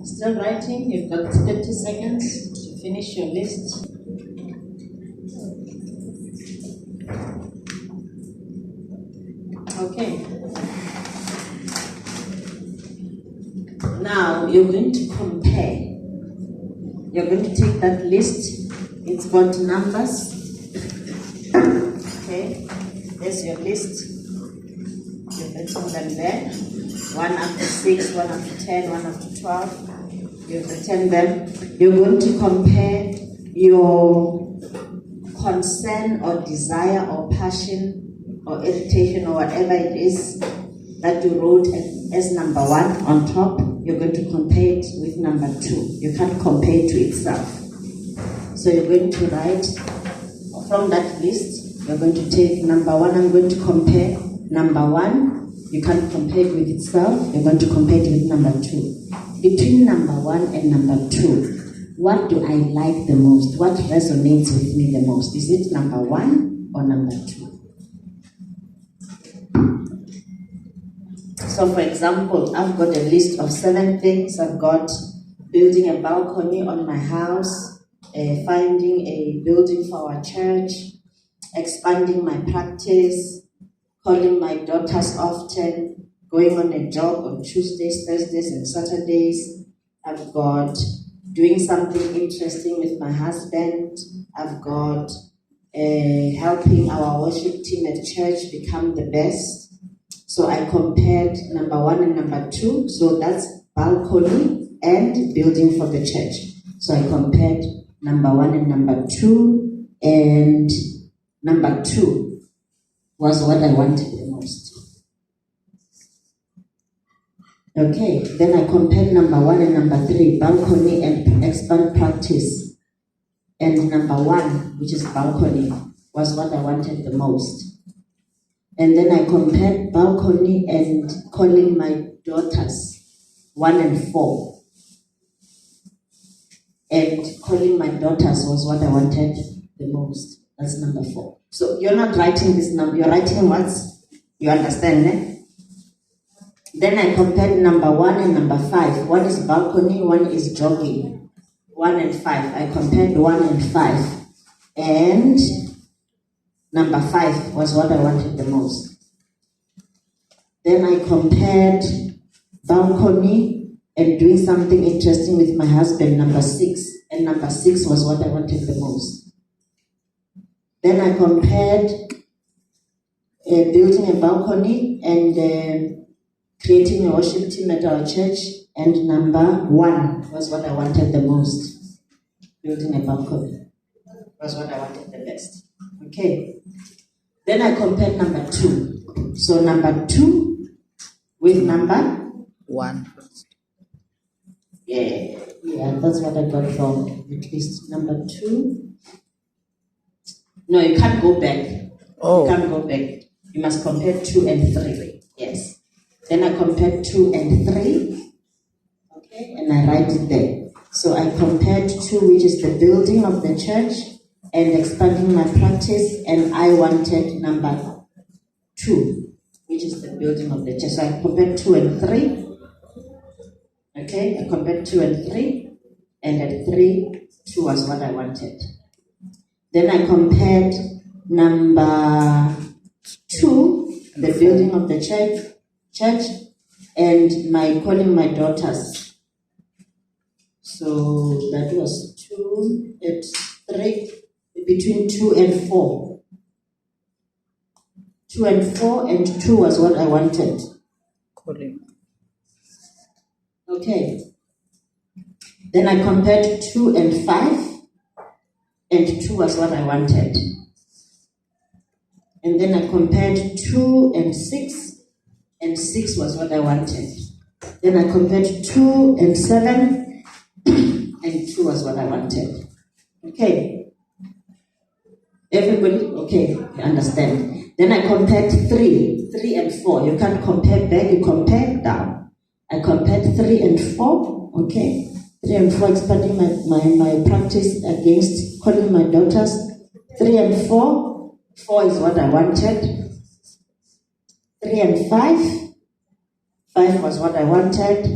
Still writing? You've got 30 seconds to finish your list. Okay. Now you're going to compare. You're going to take that list. It's got numbers. Okay. There's your list. You've written them there. 1 up to 6, 1 up to 10, 1 up to 12. You've written them. You're going to compare your concern or desire or passion or irritation or whatever it is that you wrote as number 1 on top. You're going to compare it with number 2. You can't compare it to itself. So you're going to write from that list. You're going to take number 1. I'm going to compare number 1. You can't compare it with itself. You're going to compare it with number 2. Between number 1 and number 2, what do I like the most? What resonates with me the most? Is it number 1 or number 2? So for example, I've got a list of 7 things. I've got building a balcony on my house, finding a building for our church, expanding my practice, calling my daughters often, going on a jog on Tuesdays, Thursdays, and Saturdays. I've got doing something interesting with my husband. I've got helping our worship team at church become the best. So I compared number 1 and number 2. So that's balcony and building for the church. So I compared number 1 and number 2, and number 2 was what I wanted the most. Okay, then I compared number 1 and number 3, balcony and expand practice. And number 1, which is balcony, was what I wanted the most. And then I compared balcony and calling my daughters 1 and 4. And calling my daughters was what I wanted the most. That's number 4. So you're not writing this number, you're writing what you understand, eh? Then I compared number 1 and number 5. 1 is balcony, 1 is jogging. 1 and 5. I compared 1 and 5. And number 5 was what I wanted the most. Then I compared balcony and doing something interesting with my husband, number 6. And number 6 was what I wanted the most. Then I compared building a balcony and creating a worship team at our church, and number 1 was what I wanted the most. Building a balcony was what I wanted the best. Okay. Then I compared number 2. So number 2 with number 1. Yeah, that's what I got from at least number 2. No, you can't go back. Oh. You can't go back. You must compare 2 and 3. Yes. Then I compared 2 and 3. Okay, and I write it there. So I compared 2, which is the building of the church and expanding my practice, and I wanted number 2, which is the building of the church. So I compared 2 and 3. Okay, I compared 2 and 3, and at 3, 2 was what I wanted. Then I compared number 2, the building of the church, and my calling my daughters. So that was 2 at 3, between 2 and 4. 2 and 4, and 2 was what I wanted. Calling. Okay. Then I compared 2 and 5, and 2 was what I wanted. And then I compared 2 and 6, and 6 was what I wanted. Then I compared 2 and 7, and 2 was what I wanted. Okay. Everybody? Okay, you understand. Then I compared 3 and 4. You can't compare back, you compare down. I compared 3 and 4. Okay. 3 and 4, expanding my practice against calling my daughters. 3 and 4. 4 is what I wanted. 3 and 5. 5 was what I wanted.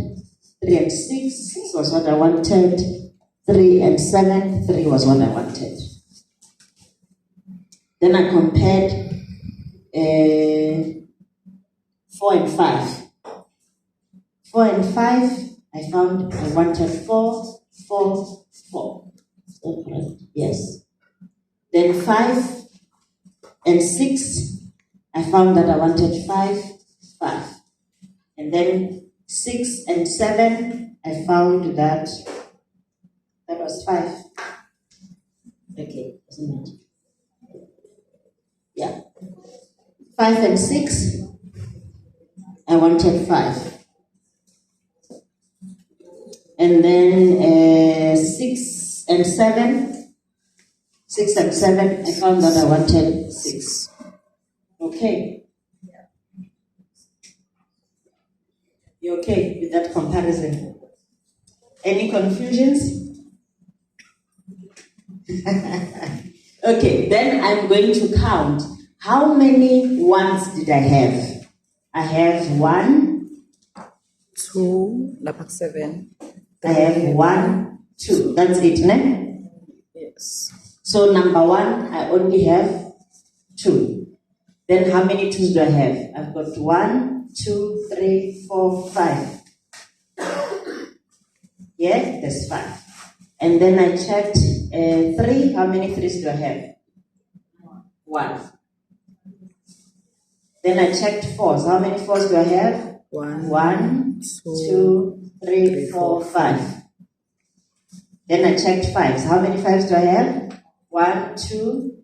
3 and 6. 6 was what I wanted. 3 and 7. 3 was what I wanted. Then I compared 4 and 5. 4 and 5, I found I wanted 4, 4, 4. Is that correct? Yes. Then 5 and 6, I found that I wanted 5, 5. And then 6 and 7, I found that was 5. Okay, doesn't matter. Yeah. 5 and 6, I wanted 5. And then 6 and 7, 6 and 7, I found that I wanted 6. Okay. You okay with that comparison? Any confusions? Okay, then I'm going to count. How many ones did I have? I have 1, 2, dapat 7. I have 1, 2. That's it, ne? Yes. So number 1, I only have 2. Then how many 2s do I have? I've got 1, 2, 3, 4, 5. Yeah, that's 5. And then I checked 3. How many 3s do I have? 1. Then I checked 4s. How many 4s do I have? 1, 2, 3, 4, 5. Then I checked 5s. How many 5s do I have? 1, 2,